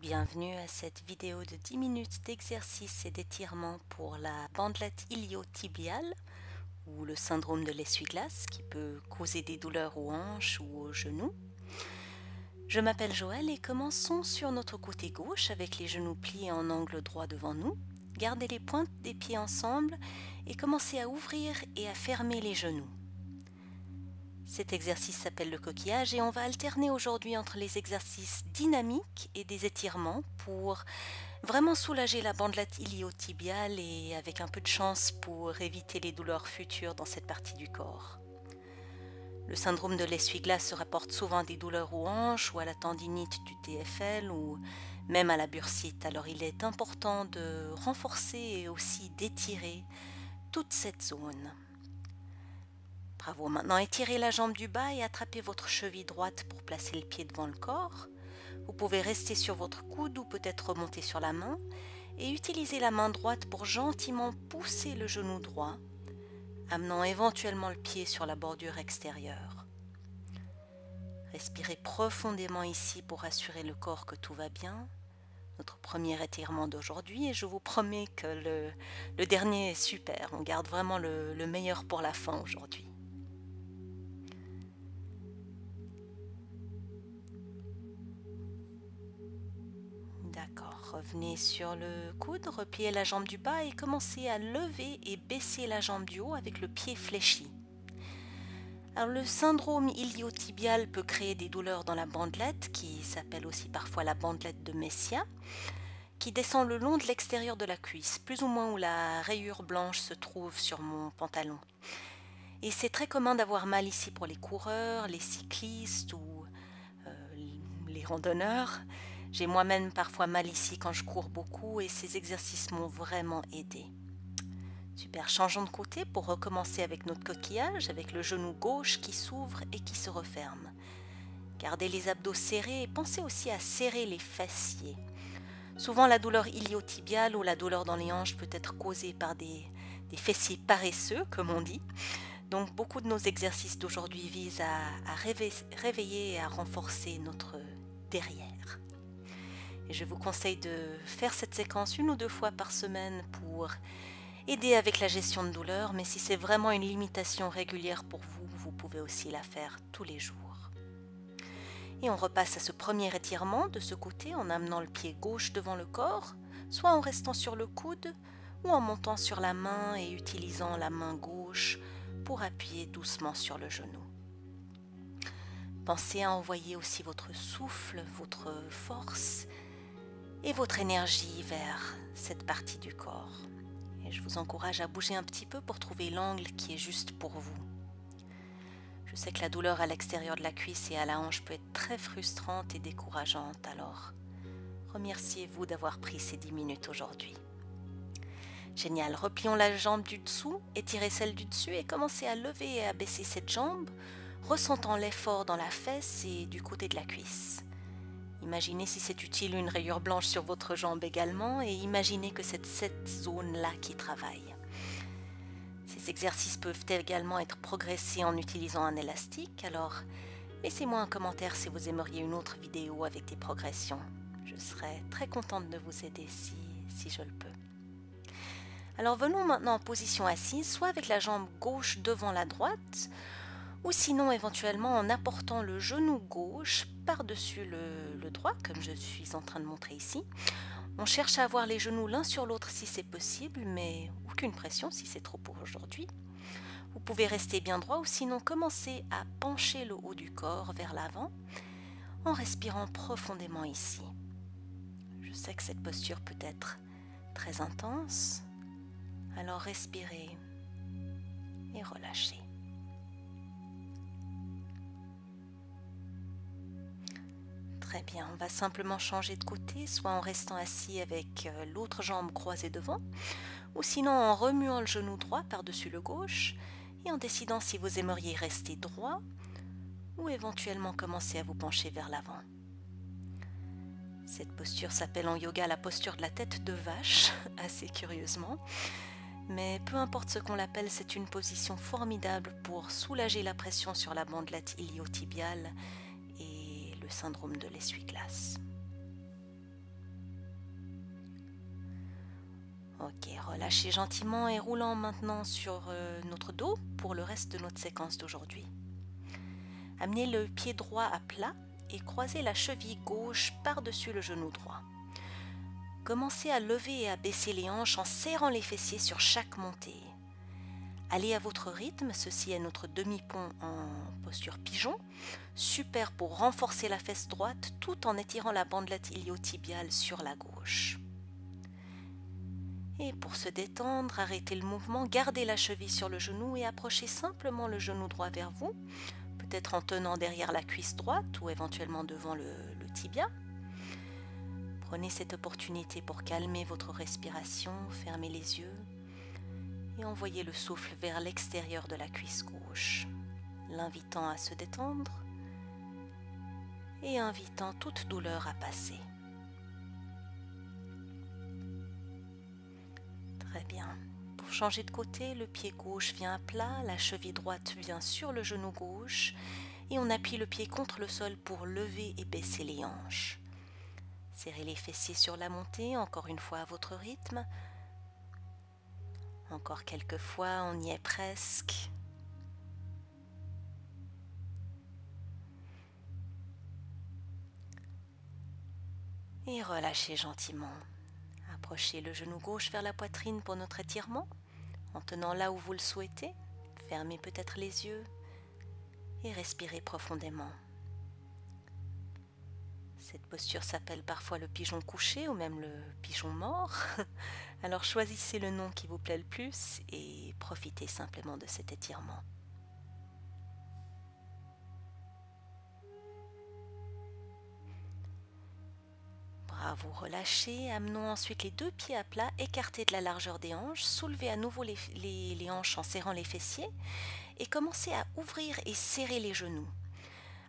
Bienvenue à cette vidéo de 10 minutes d'exercice et d'étirement pour la bandelette iliotibiale ou le syndrome de l'essuie-glace qui peut causer des douleurs aux hanches ou aux genoux. Je m'appelle Joël et commençons sur notre côté gauche avec les genoux pliés en angle droit devant nous. Gardez les pointes des pieds ensemble et commencez à ouvrir et à fermer les genoux. Cet exercice s'appelle le coquillage et on va alterner aujourd'hui entre les exercices dynamiques et des étirements pour vraiment soulager la bandelette iliotibiale et avec un peu de chance pour éviter les douleurs futures dans cette partie du corps. Le syndrome de l'essuie-glace se rapporte souvent à des douleurs aux hanches ou à la tendinite du TFL ou même à la bursite. Alors il est important de renforcer et aussi d'étirer toute cette zone. Bravo, maintenant étirez la jambe du bas et attrapez votre cheville droite pour placer le pied devant le corps. Vous pouvez rester sur votre coude ou peut-être remonter sur la main et utilisez la main droite pour gentiment pousser le genou droit, amenant éventuellement le pied sur la bordure extérieure. Respirez profondément ici pour assurer le corps que tout va bien. Notre premier étirement d'aujourd'hui et je vous promets que le dernier est super. On garde vraiment le meilleur pour la fin aujourd'hui. D'accord, revenez sur le coude, repliez la jambe du bas et commencez à lever et baisser la jambe du haut avec le pied fléchi. Alors, le syndrome iliotibial peut créer des douleurs dans la bandelette, qui s'appelle aussi parfois la bandelette de Messia, qui descend le long de l'extérieur de la cuisse, plus ou moins où la rayure blanche se trouve sur mon pantalon. Et c'est très commun d'avoir mal ici pour les coureurs, les cyclistes ou les randonneurs. J'ai moi-même parfois mal ici quand je cours beaucoup et ces exercices m'ont vraiment aidé. Super, changeons de côté pour recommencer avec notre coquillage, avec le genou gauche qui s'ouvre et qui se referme. Gardez les abdos serrés et pensez aussi à serrer les fessiers. Souvent la douleur iliotibiale ou la douleur dans les hanches peut être causée par des fessiers paresseux, comme on dit. Donc beaucoup de nos exercices d'aujourd'hui visent à réveiller et à renforcer notre derrière. Et je vous conseille de faire cette séquence 1 ou 2 fois par semaine pour aider avec la gestion de douleur, mais si c'est vraiment une limitation régulière pour vous, vous pouvez aussi la faire tous les jours. Et on repasse à ce premier étirement de ce côté en amenant le pied gauche devant le corps, soit en restant sur le coude ou en montant sur la main et utilisant la main gauche pour appuyer doucement sur le genou. Pensez à envoyer aussi votre souffle, votre force et votre énergie vers cette partie du corps. Et je vous encourage à bouger un petit peu pour trouver l'angle qui est juste pour vous. Je sais que la douleur à l'extérieur de la cuisse et à la hanche peut être très frustrante et décourageante, alors remerciez-vous d'avoir pris ces 10 minutes aujourd'hui. Génial, replions la jambe du dessous, étirez celle du dessus et commencez à lever et à baisser cette jambe, ressentant l'effort dans la fesse et du côté de la cuisse. Imaginez si c'est utile une rayure blanche sur votre jambe également et imaginez que c'est cette zone-là qui travaille. Ces exercices peuvent également être progressés en utilisant un élastique, alors laissez-moi un commentaire si vous aimeriez une autre vidéo avec des progressions. Je serai très contente de vous aider si je le peux. Alors venons maintenant en position assise, soit avec la jambe gauche devant la droite, ou sinon éventuellement en apportant le genou gauche par-dessus le droit, comme je suis en train de montrer ici. On cherche à avoir les genoux l'un sur l'autre si c'est possible, mais aucune pression si c'est trop pour aujourd'hui. Vous pouvez rester bien droit ou sinon commencer à pencher le haut du corps vers l'avant en respirant profondément ici. Je sais que cette posture peut être très intense, alors respirez et relâchez. Très bien, on va simplement changer de côté, soit en restant assis avec l'autre jambe croisée devant, ou sinon en remuant le genou droit par-dessus le gauche et en décidant si vous aimeriez rester droit ou éventuellement commencer à vous pencher vers l'avant. Cette posture s'appelle en yoga la posture de la tête de vache, assez curieusement, mais peu importe ce qu'on l'appelle, c'est une position formidable pour soulager la pression sur la bandelette iliotibiale et le syndrome de l'essuie-glace. Ok, relâchez gentiment et roulant maintenant sur notre dos pour le reste de notre séquence d'aujourd'hui. Amenez le pied droit à plat et croisez la cheville gauche par-dessus le genou droit. Commencez à lever et à baisser les hanches en serrant les fessiers sur chaque montée. Allez à votre rythme, ceci est notre demi-pont en posture pigeon, super pour renforcer la fesse droite tout en étirant la bandelette iliotibiale sur la gauche. Et pour se détendre, arrêtez le mouvement, gardez la cheville sur le genou et approchez simplement le genou droit vers vous, peut-être en tenant derrière la cuisse droite ou éventuellement devant le tibia. Prenez cette opportunité pour calmer votre respiration, fermez les yeux et envoyez le souffle vers l'extérieur de la cuisse gauche, l'invitant à se détendre et invitant toute douleur à passer. Très bien. Pour changer de côté, le pied gauche vient à plat, la cheville droite vient sur le genou gauche et on appuie le pied contre le sol pour lever et baisser les hanches. Serrez les fessiers sur la montée, encore une fois à votre rythme. Encore quelques fois, on y est presque. Et relâchez gentiment. Approchez le genou gauche vers la poitrine pour notre étirement, en tenant là où vous le souhaitez. Fermez peut-être les yeux et respirez profondément. Cette posture s'appelle parfois le pigeon couché ou même le pigeon mort. Alors choisissez le nom qui vous plaît le plus et profitez simplement de cet étirement. Bras vous relâchez, amenons ensuite les deux pieds à plat, écartés de la largeur des hanches, soulevez à nouveau les hanches en serrant les fessiers et commencez à ouvrir et serrer les genoux.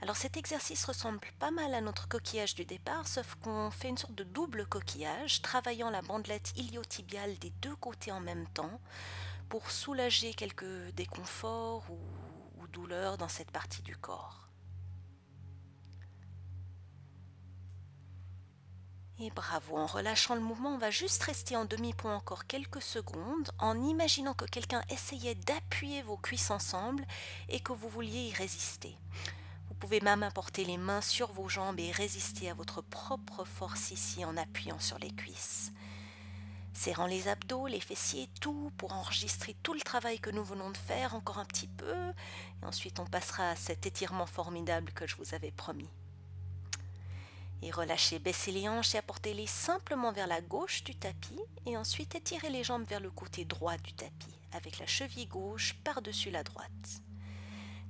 Alors cet exercice ressemble pas mal à notre coquillage du départ, sauf qu'on fait une sorte de double coquillage, travaillant la bandelette iliotibiale des deux côtés en même temps pour soulager quelques déconforts ou douleurs dans cette partie du corps. Et bravo, en relâchant le mouvement, on va juste rester en demi-pont encore quelques secondes en imaginant que quelqu'un essayait d'appuyer vos cuisses ensemble et que vous vouliez y résister. Vous pouvez même apporter les mains sur vos jambes et résister à votre propre force ici en appuyant sur les cuisses. Serrant les abdos, les fessiers, tout pour enregistrer tout le travail que nous venons de faire encore un petit peu. Et ensuite on passera à cet étirement formidable que je vous avais promis. Et relâchez, baissez les hanches et apportez-les simplement vers la gauche du tapis et ensuite étirez les jambes vers le côté droit du tapis avec la cheville gauche par-dessus la droite.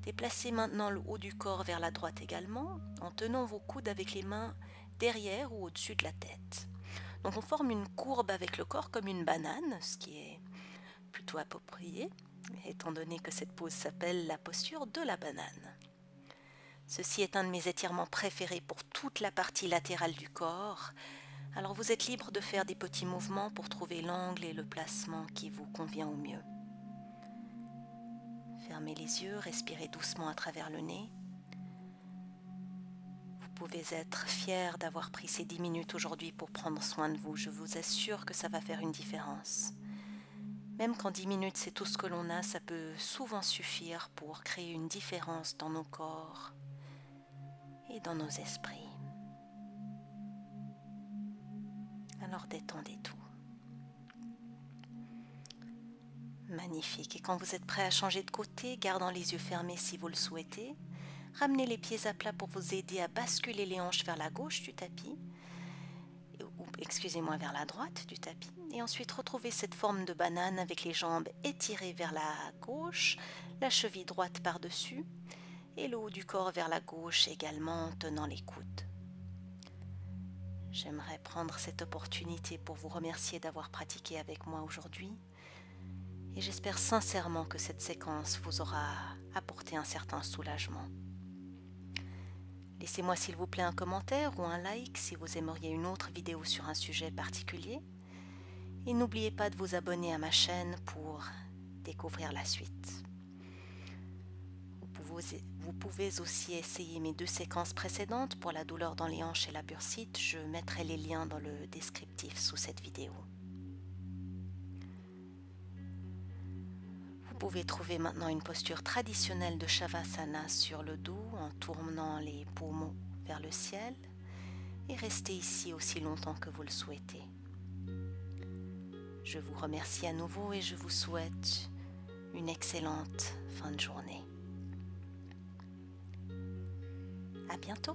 Déplacez maintenant le haut du corps vers la droite également en tenant vos coudes avec les mains derrière ou au-dessus de la tête. Donc on forme une courbe avec le corps comme une banane, ce qui est plutôt approprié étant donné que cette pose s'appelle la posture de la banane. Ceci est un de mes étirements préférés pour toute la partie latérale du corps. Alors vous êtes libre de faire des petits mouvements pour trouver l'angle et le placement qui vous convient au mieux. Fermez les yeux, respirez doucement à travers le nez. Vous pouvez être fier d'avoir pris ces 10 minutes aujourd'hui pour prendre soin de vous. Je vous assure que ça va faire une différence. Même quand 10 minutes c'est tout ce que l'on a, ça peut souvent suffire pour créer une différence dans nos corps et dans nos esprits. Alors détendez tout. Magnifique. Et quand vous êtes prêt à changer de côté, gardant les yeux fermés si vous le souhaitez, ramenez les pieds à plat pour vous aider à basculer les hanches vers la gauche du tapis, vers la droite du tapis, et ensuite retrouvez cette forme de banane avec les jambes étirées vers la gauche, la cheville droite par-dessus, et le haut du corps vers la gauche également en tenant les coudes. J'aimerais prendre cette opportunité pour vous remercier d'avoir pratiqué avec moi aujourd'hui et j'espère sincèrement que cette séquence vous aura apporté un certain soulagement. Laissez-moi s'il vous plaît un commentaire ou un like si vous aimeriez une autre vidéo sur un sujet particulier et n'oubliez pas de vous abonner à ma chaîne pour découvrir la suite. Vous pouvez aussi essayer mes 2 séquences précédentes pour la douleur dans les hanches et la bursite. Je mettrai les liens dans le descriptif sous cette vidéo. pouvez trouver maintenant une posture traditionnelle de Shavasana sur le dos en tournant les paumes vers le ciel et restez ici aussi longtemps que vous le souhaitez. Je vous remercie à nouveau et je vous souhaite une excellente fin de journée. À bientôt.